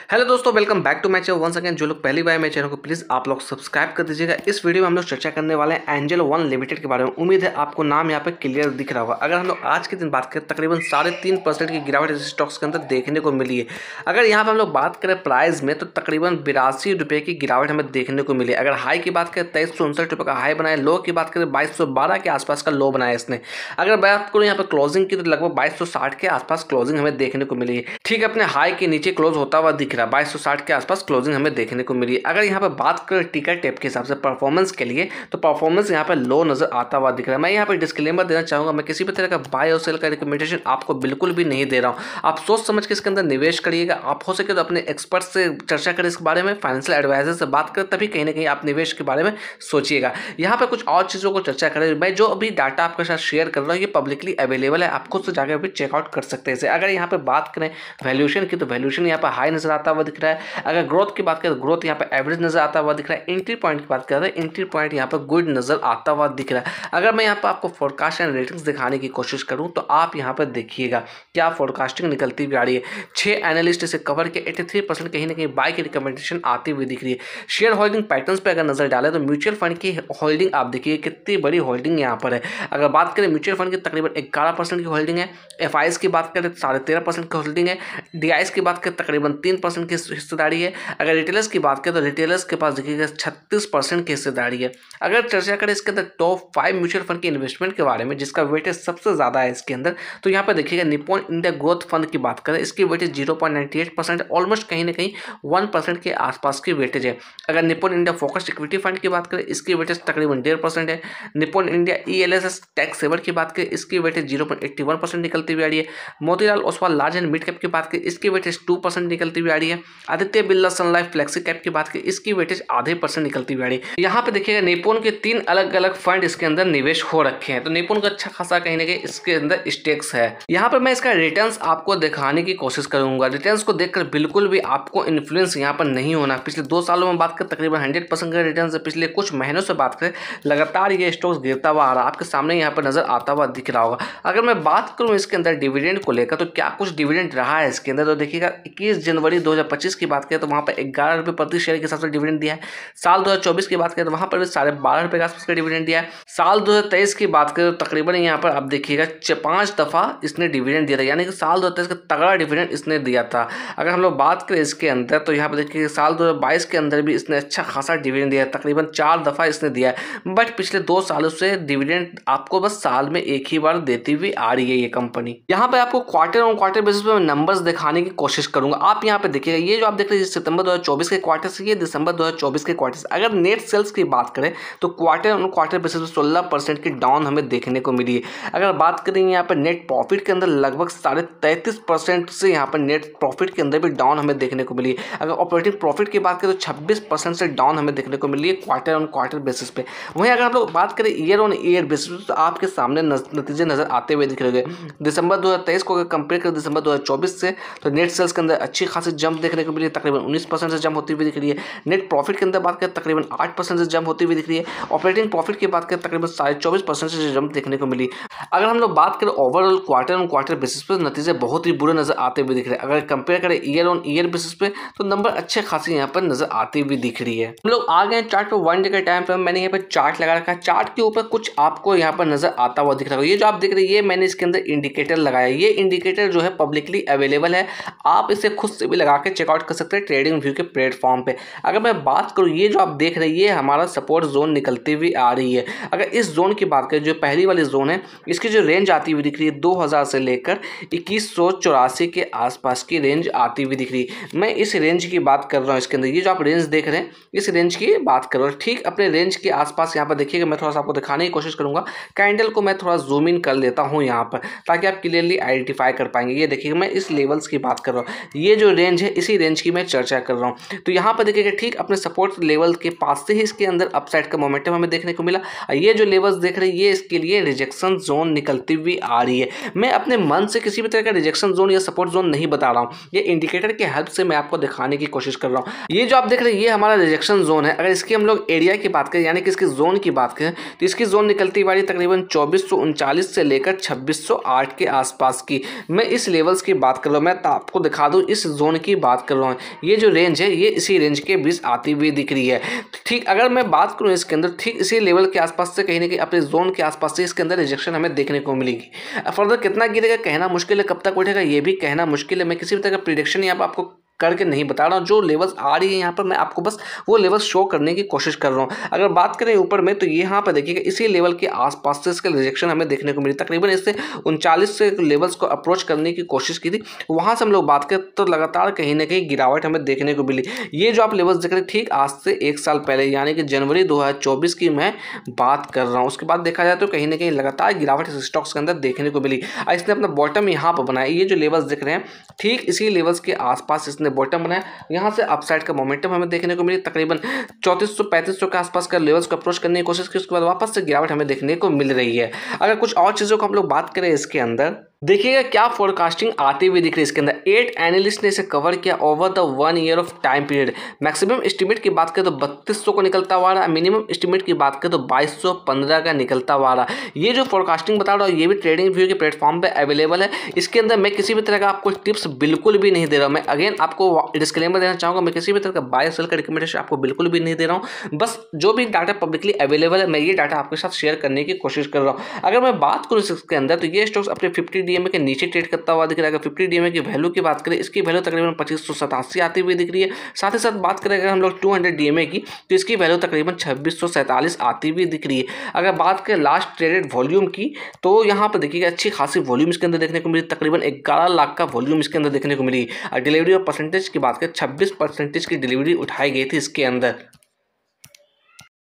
Hello दोस्तों, welcome back to my channel once again. जो लोग पहली बार मेरे चैनल को प्लीज़ आप लोग सब्सक्राइब कर दीजिएगा। इस वीडियो में हम लोग चर्चा करने वाले हैं एंजल वन लिमिटेड के बारे में। उम्मीद है आपको नाम यहाँ पे क्लियर दिख रहा होगा। अगर हम लोग आज के दिन बात करें, तकरीबन 3.5% की गिरावट इस स्टॉक्स के अंदर देखने को मिली है। अगर यहाँ पर हम लोग बात करें प्राइस में, तो तकरीबन 82 रुपये की गिरावट हमें देखने को मिली। अगर हाई की बात करें 2359 रुपये का हाई बनाया, लो की बात करें 2212 के आसपास का लो बनाया इसने। अगर बात करूँ यहाँ पर क्लोजिंग की, तो लगभग 2260 के आसपास क्लोजिंग हमें देखने को मिली है। ठीक अपने हाई के नीचे क्लोज होता हुआ दिख रहा है, 2260 के आसपास क्लोजिंग हमें देखने को मिली। अगर यहाँ पर बात करें टिकर टेप के हिसाब से परफॉर्मेंस के लिए, तो परफॉर्मेंस यहाँ पर लो नजर आता हुआ दिख रहा है। मैं यहाँ पर डिस्क्लेमर देना चाहूंगा, मैं किसी भी तरह का बाय और सेल का रिकमेंडेशन आपको बिल्कुल भी नहीं दे रहा हूँ। आप सोच समझ के इसके अंदर निवेश करिएगा। आप हो सके तो अपने एक्सपर्ट से चर्चा करें इसके बारे में, फाइनेंशियल एडवाइजर से बात करें, तभी कहीं ना कहीं आप निवेश के बारे में सोचिएगा। यहाँ पर कुछ और चीज़ों को चर्चा करें। मैं जो अभी डाटा आपके साथ शेयर कर रहा हूँ, ये पब्लिकली अवेलेबल है, आप खुद से जाकर भी चेकआउट कर सकते हैं इसे। अगर यहाँ पर बात करें वैल्यूएशन की, तो वैल्यूएशन यहाँ पर हाई नजर आता हुआ दिख रहा है। अगर ग्रोथ की बात करें, तो ग्रोथ यहाँ पर एवरेज नजर आता हुआ दिख रहा है। एंट्री पॉइंट की बात करें, एंट्री पॉइंट यहाँ पर गुड नजर आता हुआ दिख रहा है। अगर मैं यहाँ पर आपको फोरकास्ट एंड रेटिंग्स दिखाने की कोशिश करूँ, तो आप यहाँ पर देखिएगा क्या फोरकास्टिंग निकलती हुई आ रही है। 6 एनालिस्ट इसे कवर के 83% कहीं ना कहीं बाय की रिकमेंडेशन आती हुई दिख रही है। शेयर होल्डिंग पैटर्न्स पे अगर नजर डालें, तो म्यूचुअल फंड की होल्डिंग आप देखिए कितनी बड़ी होल्डिंग यहाँ पर है। अगर बात करें म्यूचुअल फंड की, तकरीबन 11% की होल्डिंग है। एफआईएस की बात करें, 13.5% की होल्डिंग है। डीआईएस की बात करें, तकरीबन 3% की हिस्सेदारी है। अगर रिटेलर्स की बात करें, तो रिटेलर्स के पास देखिएगा 36% की हिस्सेदारी है। अगर चर्चा करें इसके अंदर टॉप 5 म्यूचुअल फंड के इन्वेस्टमेंट के बारे में, जिसका वेटेज सबसे ज़्यादा है इसके अंदर, तो यहाँ पर देखिएगा निप्पॉन इंडिया ग्रोथ फंड की बात करें, इसकी वेटेज 0.98%, ऑलमोस्ट कहीं ना कहीं 1% के आसपास की वेटेज है। अगर Nippon India focused equity fund की बात करें, इसकी वेटेज तकरीबन 1.5% है। Nippon India ELSS tax saver की बात करें, इसकी वेटेज 0.81% निकलती हुई आ रही है। Motilal Oswal large and mid cap की बात करें, इसकी वेटेज 2% निकलती हुई आ रही है। आदित्य बिरला सन लाइफ फ्लेक्सी कैप की बात करें, इसकी वेटेज आधे % निकलती हुई आ रही है। यहाँ पे देखिएगा निप्पॉन के 3 अलग अलग फंड इसके अंदर निवेश हो रखे हैं, तो निप्पॉन का अच्छा खासा कहीं ना कहीं इसके अंदर स्टेक्स है। यहाँ पर मैं इसका रिटर्न्स आपको दिखाने की कोशिश करूंगा। रिटर्न्स को देखकर बिल्कुल भी आपको इन्फ्लुएंस यहाँ पर नहीं होना। पिछले 2 सालों में बात करें, तकरीबन 100% का रिटर्न है। पिछले कुछ महीनों से बात करें, लगातार ये स्टॉक्स गिरता हुआ आ रहा है, आपके सामने यहाँ पर नजर आता हुआ दिख रहा होगा। अगर मैं बात करूँ इसके अंदर डिविडेंड को लेकर, तो क्या कुछ डिविडेंड रहा है इसके अंदर, तो देखिएगा 21 जनवरी 2025 की बात करें, तो वहाँ पर 11 रुपये प्रति शेयर के हिसाब से डिविडेंड दिया है। साल 2024 की बात करें, तो वहाँ पर भी 12.5 रुपये के आसपास का डिविडेंड दिया है। साल 2023 की बात करें, तो तकरीबन यहाँ पर आप देखिएगा 5 दफ़ा इसने डिविडेंड दिया था, यानी कि साल 2023 का तगड़ा डिविडेंड इसने दिया था। अगर हम लोग बात करें इसके अंदर, तो यहाँ पर देखिए साल 2022 के अंदर भी इसने अच्छा खासा डिविडेंड दिया है, तकरीबन 4 दफ़ा इसने दिया है। बट पिछले 2 सालों से डिविडेंड आपको बस साल में एक ही बार देती हुई आ रही है ये कंपनी। यहाँ पे आपको क्वार्टर ऑन क्वार्टर बेसिस पे नंबर्स दिखाने की कोशिश करूंगा। आप यहाँ पे देखिएगा, ये जो आप देख रहे हैं सितंबर 2024 के क्वार्टर से, ये दिसंबर 2024 के क्वार्टर से। अगर नेट सेल्स की बात करें, तो क्वार्टर ऑन क्वार्टर बेसिस पे 16% की डाउन हमें देखने को मिली है। अगर बात करें यहाँ पर नेट प्रॉफिट के अंदर, लगभग 33.5% से यहाँ पर नेट प्रॉफिट के अंदर भी डाउन हमें देखने को मिली है। अगर ऑपरेटिंग प्रॉफिट की बात करें, तो 26% से डाउन हमें देखने को मिली है क्वार्टर ऑन क्वार्टर बेसिस पे। वहीं अगर हम लोग बात करें ईयर ऑन ईयर बेसिस पे, तो आपके सामने नतीजे नजर आते हुए दिख रहे हैं। दिसंबर 2023 को अगर कंपेयर करें दिसंबर 2024 से, तो नेट सेल्स के अंदर अच्छी खासी जंप देखने को मिली है, तकरीबन 19% से जंप होती हुई दिख रही है। नेट प्रॉफिट के अंदर बात करें, तकरीबन 8% से जंप होती हुई दिख रही है। ऑपरेटिंग प्रॉफिट की बात करें, तकरीबन 24.5% से जंप देखने को मिली। अगर हम लोग बात करें overall quarter on quarter basis पे, नतीजे बहुत ही बुरे नजर आते हुए दिख रहे हैं। अगर कंपेयर करें ईयर ऑन ईयर बेसिस पे, तो नंबर अच्छे खासी यहाँ पर नजर आती हुई दिख रही है। हम लोग आ गए चार्ट पर 1 डे के टाइम पर। मैंने यहाँ पर चार्ट लगा रखा है, चार्ट के ऊपर कुछ आपको यहाँ पर नजर आता हुआ दिख रहा है। ये जो आप देख रहे हैं, ये मैंने इसके अंदर इंडिकेटर लगाया। ये इंडिकेटर जो है पब्लिकली अवेलेबल है, आप इसे खुद से भी लगा के चेकआउट कर सकते हैं ट्रेडिंग व्यू के प्लेटफॉर्म पे। अगर मैं बात करूँ, ये जो आप देख रहे हैं, ये हमारा सपोर्ट जोन निकलती हुई आ रही है। अगर इस जोन की बात करें, जो पहली वाली जोन है, इसकी जो रेंज आती हुई दिख रही है 2000 से लेकर 2184 के आसपास की रेंज आती हुई दिख रही है। मैं इस रेंज की बात कर रहा हूँ इसके अंदर। ये जो आप रेंज देख रहे हैं, इस रेंज की बात कर रहा हूँ। ठीक अपने रेंज के आसपास यहाँ पर देखिएगा, मैं थोड़ा सा आपको दिखाने की कोशिश करूंगा। कैंडल को मैं थोड़ा जूम इन कर लेता हूँ यहाँ पर, ताकि आप क्लियरली आइडेंटिफाई कर पाएंगे। ये देखिएगा, मैं इस लेवल्स की बात कर रहा हूँ। ये जो रेंज है, इसी रेंज की मैं चर्चा कर रहा हूँ। तो यहाँ पर देखिएगा, ठीक अपने सपोर्ट लेवल के पास से ही इसके अंदर अपसाइड का मोमेंटम हमें देखने को मिला। ये जो लेवल्स देख रहे हैं, ये इसके लिए रिजेक्शन जोन निकलती हुई आ रही है। मैं अपने मन से किसी भी तरह का रिजेक्शन जोन या सपोर्ट जोन नहीं बता रहा हूँ, ये इंडिकेटर के हेल्प से मैं आपको दिखाने की कोशिश कर रहा हूँ। ये जो आप देख रहे हैं, ये हमारा रिजेक्शन जोन है। अगर इसकी हम लोग एरिया की बात करें, यानी कि इसकी जोन की बात करें, तो इसकी जोन निकलती वाली तकरीबन 2439 से लेकर 2608 के आसपास की। मैं इस लेवल्स की बात कर रहा हूँ। मैं आपको दिखा दूँ इस जोन की की बात कर रहा हूँ, ये जो रेंज है ये इसी रेंज के बीच आती हुई दिख रही है। ठीक अगर मैं बात करूँ इसके अंदर ठीक इसी लेवल के आसपास से कहीं ना कहीं अपने जोन के आसपास से इसके अंदर रिजेक्शन हमें देखने को मिलेगी। फर्दर कितना गिरेगा कहना मुश्किल है, कब तक उठेगा ये भी कहना मुश्किल है। मैं किसी भी तरह का प्रिडिक्शन यहाँ पर आपको करके नहीं बता रहा हूँ, जो लेवल्स आ रही है यहाँ पर मैं आपको बस वो लेवल्स शो करने की कोशिश कर रहा हूँ। अगर बात करें ऊपर में तो यहाँ पर देखिएगा इसी लेवल के आसपास से इसका रिजेक्शन हमें देखने को मिली। तकरीबन इससे 39 से लेवल्स को अप्रोच करने की कोशिश की थी, वहाँ से हम लोग बात करें तो लगातार कहीं ना कहीं गिरावट हमें देखने को मिली। ये जो आप लेवल्स देख रहे हैं ठीक आज से 1 साल पहले यानी कि जनवरी 2024 की मैं बात कर रहा हूँ। उसके बाद देखा जाए तो कहीं ना कहीं लगातार गिरावट इस स्टॉक्स के अंदर देखने को मिली। इसने अपना बॉटम यहाँ पर बनाया, ये जो लेवल्स दिख रहे हैं ठीक इसी लेवल्स के आसपास इसने बॉटम बनाया। यहाँ से अपसाइड का मोमेंटम हमें देखने को मिली, तकरीबन 3400-3500 के आसपास का लेवल्स को अप्रोच करने की कोशिश की, उसके बाद वापस से गिरावट हमें देखने को मिल रही है। अगर कुछ और चीज़ों को हम लोग बात करें इसके अंदर देखिएगा क्या फोरकास्टिंग आती हुई दिख रही है इसके अंदर। 8 एनालिस्ट ने इसे कवर किया over the 1 year of time period. Maximum estimate की बात करें तो 3200 को निकलता हुआ रहा, मिनिमम एस्टिमेट की बात करें तो 2215 का निकलता हुआ रहा। ये जो फोरकास्टिंग बता रहा हूँ ये भी ट्रेडिंग व्यू के प्लेटफॉर्म पे अवेलेबल है। इसके अंदर मैं किसी भी तरह का आपको टिप्स बिल्कुल भी नहीं दे रहा हूँ। मैं अगेन आपको डिस्क्लेमर देना चाहूँगा, मैं किसी भी तरह का बाय सेल का रिकमेंडेशन आपको बिल्कुल भी नहीं दे रहा हूँ। बस जो भी डाटा पब्लिकली अवेलेबल है मैं ये डाटा आपके साथ शेयर करने की कोशिश कर रहा हूँ। अगर मैं बात करूँ इसके अंदर तो ये स्टॉक्स अपने 50 डीएमए के नीचे ट्रेड करता हुआ दिख रहा है। अगर 50 डीएमए की वैल्यू की बात करें इसकी वैल्यू तकरीबन 2587 आती हुई दिख रही है। साथ ही साथ बात करें अगर हम लोग 200 डीएमए की तो इसकी वैल्यू तकरीबन 2647 आती हुई दिख रही है। अगर बात करें लास्ट ट्रेडेड वॉल्यूम की तो यहाँ पर देखिएगा अच्छी खासी वॉल्यूम इसके अंदर देखने को मिली, तकरीबन 11 लाख का वॉल्यूम इसके अंदर देखने को मिली। और डिलीवरी ऑफ परसेंटेज की बात करें 26% की डिलीवरी उठाई गई थी इसके अंदर।